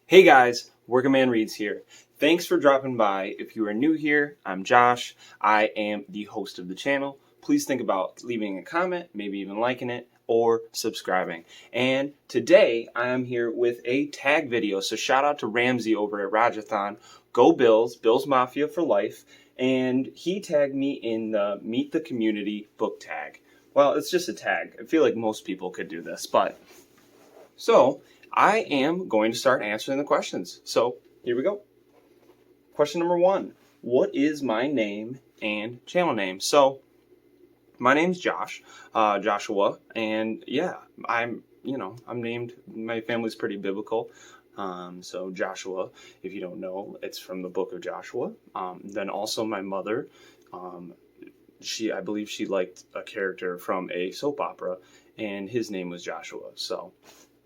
Hey guys, Working Man Reads here. Thanks for dropping by. If you are new here, I'm Josh. I am the host of the channel. Please think about leaving a comment, maybe even liking it, or subscribing. And today I am here with a tag video. So shout out to Ramsey over at Rajathon. Go Bills, Bills Mafia for life. And he tagged me in the Meet the Community book tag. Well, it's just a tag. I feel like most people could do this, but so I am going to start answering the questions. So here we go. Question number 1. What is my name and channel name? So my name's Josh, Joshua, and yeah, I'm named, my family's pretty biblical. So Joshua, if you don't know, it's from the book of Joshua. Then also my mother, I believe she liked a character from a soap opera, and his name was Joshua. So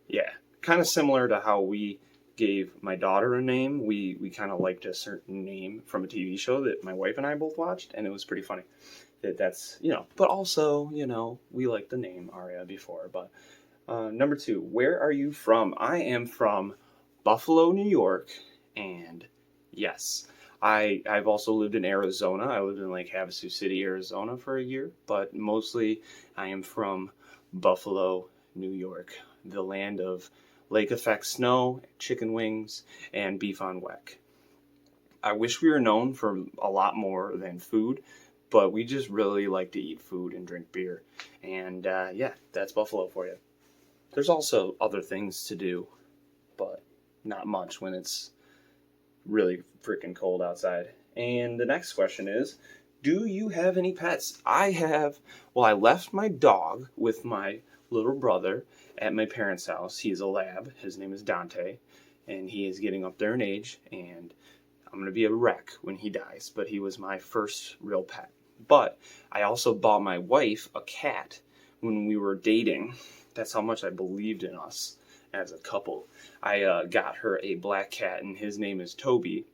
yeah, kind of similar to how we gave my daughter a name. We kind of liked a certain name from a TV show that my wife and I both watched, and it was pretty funny. That's, but also, we liked the name Aria before. But number 2, where are you from? I am from Buffalo, New York, and yes, I've also lived in Arizona. I lived in Lake Havasu City, Arizona for a year, but mostly I am from Buffalo, New York, the land of lake effect snow, chicken wings, and beef on weck. I wish we were known for a lot more than food, but we just really like to eat food and drink beer. And yeah, that's Buffalo for you. There's also other things to do, but not much when it's really freaking cold outside. And the next question is, do you have any pets? I left my dog with my little brother at my parents' house. He is a lab. His name is Dante, and he is getting up there in age, and I'm going to be a wreck when he dies, but he was my first real pet. But I also bought my wife a cat when we were dating. That's how much I believed in us as a couple. I got her a black cat, and his name is Toby.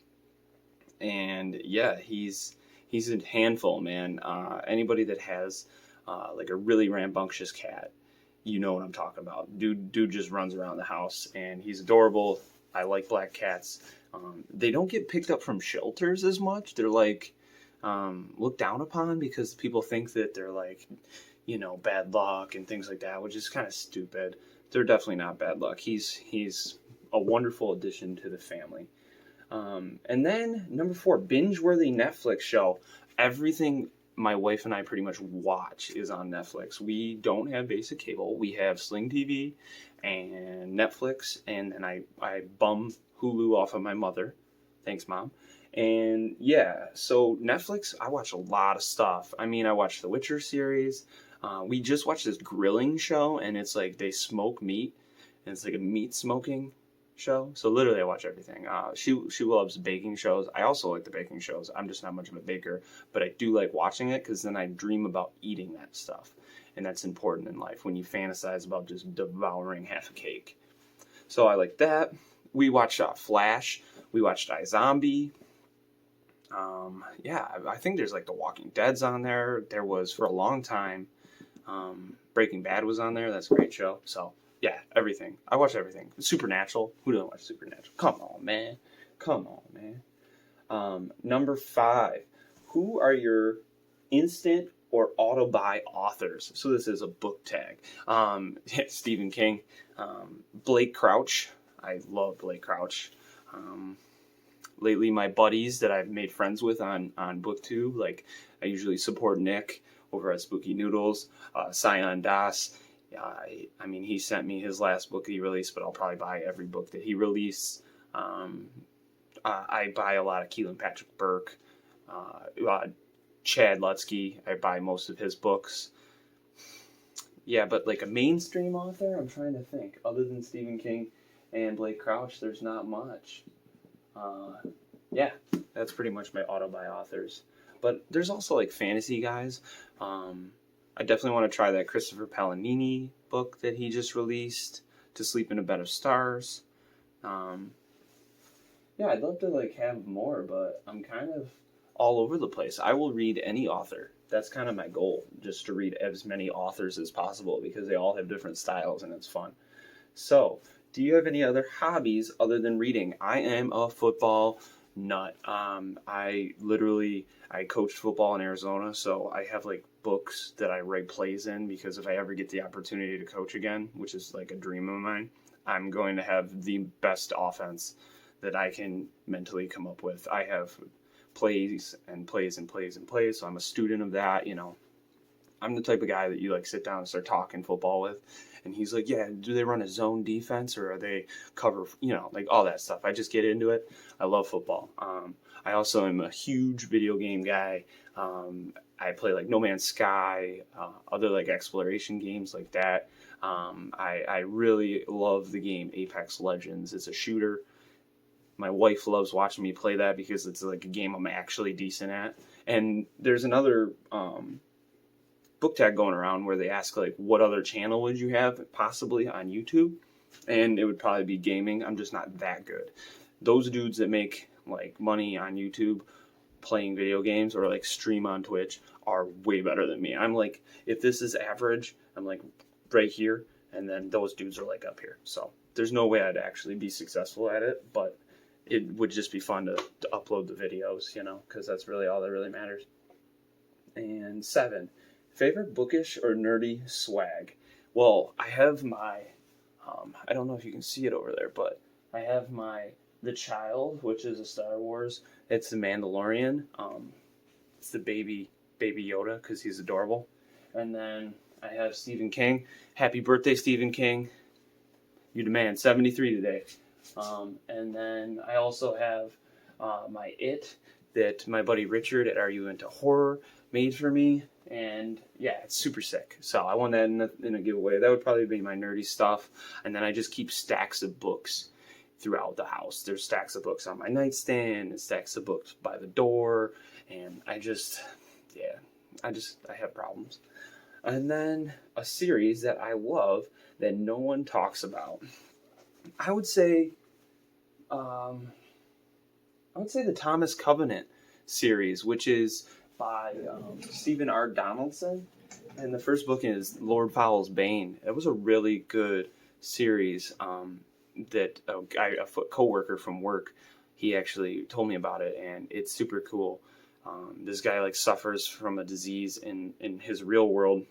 And yeah, he's a handful, man. Anybody that has like a really rambunctious cat, you know what I'm talking about. Dude just runs around the house, and he's adorable. I like black cats. They don't get picked up from shelters as much. They're like looked down upon because people think that they're like, bad luck and things like that, which is kind of stupid. They're definitely not bad luck. He's a wonderful addition to the family. And then number 4, Bingeworthy Netflix show. Everything my wife and I pretty much watch is on Netflix. We don't have basic cable. We have Sling TV and Netflix, and then I bum Hulu off of my mother. Thanks, Mom. And yeah, so Netflix, I watch a lot of stuff. I mean, I watched the Witcher series. We just watched this grilling show, and it's like they smoke meat, and it's like a meat smoking show. So literally I watch everything. She loves baking shows. I also like the baking shows. I'm just not much of a baker, but I do like watching it because then I dream about eating that stuff, and that's important in life when you fantasize about just devouring half a cake. So I like that. We watched Flash. We watched iZombie. Yeah, I think there's like The Walking Dead's on there. There was for a long time. Breaking Bad was on there. That's a great show. So yeah, everything. I watch everything. Supernatural. Who doesn't watch Supernatural? Come on, man. Number 5. Who are your instant or autobuy authors? So this is a book tag. Stephen King. Blake Crouch. I love Blake Crouch. Lately, my buddies that I've made friends with on BookTube, like I usually support Nick over at Spooky Noodles, Sion Das. I mean, he sent me his last book he released, but I'll probably buy every book that he released. I buy a lot of Keelan Patrick Burke, Chad Lutsky. I buy most of his books. Yeah, but like a mainstream author, I'm trying to think. Other than Stephen King and Blake Crouch, there's not much. Yeah, that's pretty much my auto-buy authors. But there's also like fantasy guys. I definitely want to try that Christopher Paolini book that he just released, To Sleep in a Bed of Stars. Yeah, I'd love to like have more, but I'm kind of all over the place. I will read any author. That's kind of my goal, just to read as many authors as possible because they all have different styles and it's fun. So, Do you have any other hobbies other than reading? I am a football nut. I coached football in Arizona, so I have like books that I write plays in because if I ever get the opportunity to coach again, which is like a dream of mine, I'm going to have the best offense that I can mentally come up with. I have plays and plays and plays and plays, so I'm a student of that, you know. I'm the type of guy that you like sit down and start talking football with. And he's like, yeah, do they run a zone defense or are they cover, you know, like all that stuff. I just get into it. I love football. I also am a huge video game guy. I play like No Man's Sky, other like exploration games like that. I really love the game Apex Legends. It's a shooter. My wife loves watching me play that because it's like a game I'm actually decent at. And there's another book tag going around where they ask like what other channel would you have possibly on YouTube, and it would probably be gaming. I'm just not that good. Those dudes that make like money on YouTube playing video games or like stream on Twitch are way better than me. I'm like, if this is average, I'm like right here, and then those dudes are like up here. So there's no way I'd actually be successful at it, but it would just be fun to upload the videos, you know, because that's really all that really matters. And 7, favorite bookish or nerdy swag? Well, I have my, I don't know if you can see it over there, but I have my The Child, which is a Star Wars. It's the Mandalorian. It's the baby Yoda because he's adorable. And then I have Stephen King. Happy birthday, Stephen King. You demand 73 today. And then I also have my It that my buddy Richard at Are You Into Horror made for me. And yeah, it's super sick. So I won that in a giveaway. That would probably be my nerdy stuff. And then I just keep stacks of books throughout the house. There's stacks of books on my nightstand and stacks of books by the door. And I have problems. And then a series that I love that no one talks about. I would say the Thomas Covenant series, which is by Stephen R. Donaldson, and the first book is Lord Fowl's Bane. It was a really good series that a co-worker from work, he actually told me about it, and it's super cool. This guy like suffers from a disease in his real world,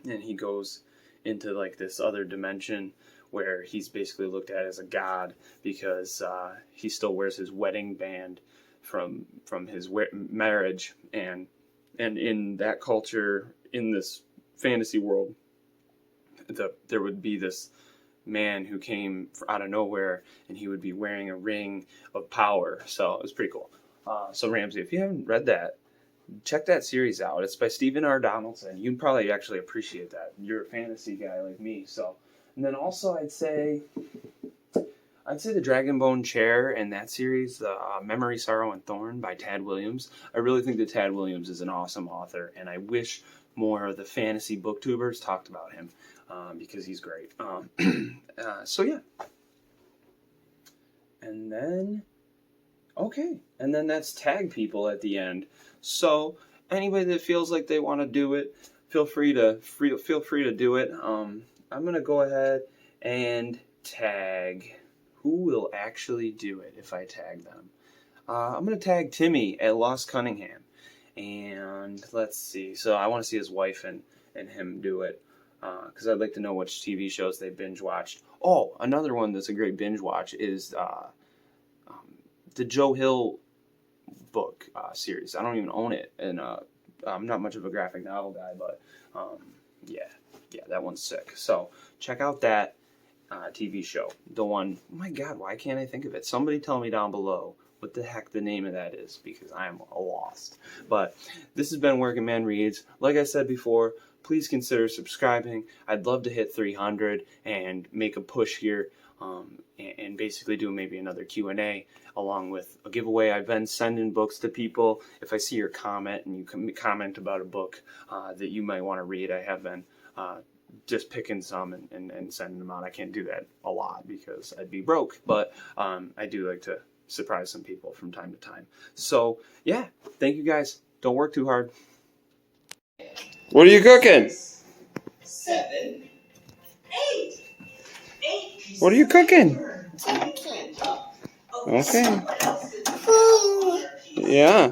and he goes into like this other dimension where he's basically looked at as a god because he still wears his wedding band from his marriage, and in that culture, in this fantasy world, there would be this man who came out of nowhere, and he would be wearing a ring of power. So it was pretty cool. So Ramsey, if you haven't read that, check that series out. It's by Stephen R. Donaldson. You'd probably actually appreciate that. You're a fantasy guy like me, so. And then also I'd say the Dragonbone Chair and that series, Memory, Sorrow, and Thorn by Tad Williams. I really think that Tad Williams is an awesome author, and I wish more of the fantasy booktubers talked about him because he's great. So yeah. And then, okay. And then that's tag people at the end. So anybody that feels like they want to do it, feel free to do it. I'm going to go ahead and tag. Who will actually do it if I tag them? I'm going to tag Timmy at Lost Cunningham. And let's see. So I want to see his wife and him do it because I'd like to know which TV shows they binge watched. Oh, another one that's a great binge watch is the Joe Hill book series. I don't even own it. And I'm not much of a graphic novel guy, but yeah, that one's sick. So check out that TV show. The one, oh my God, why can't I think of it? Somebody tell me down below what the heck the name of that is, because I'm lost. But this has been Working Man Reads. Like I said before, please consider subscribing. I'd love to hit 300 and make a push here and basically do maybe another Q&A along with a giveaway. I've been sending books to people. If I see your comment and you can comment about a book that you might want to read, I have been just picking some and sending them out. I can't do that a lot because I'd be broke, but I do like to surprise some people from time to time. So yeah, thank you guys. Don't work too hard. What are you cooking? 7, 8 pieces. What are you cooking? Chicken. Okay. Food. Yeah.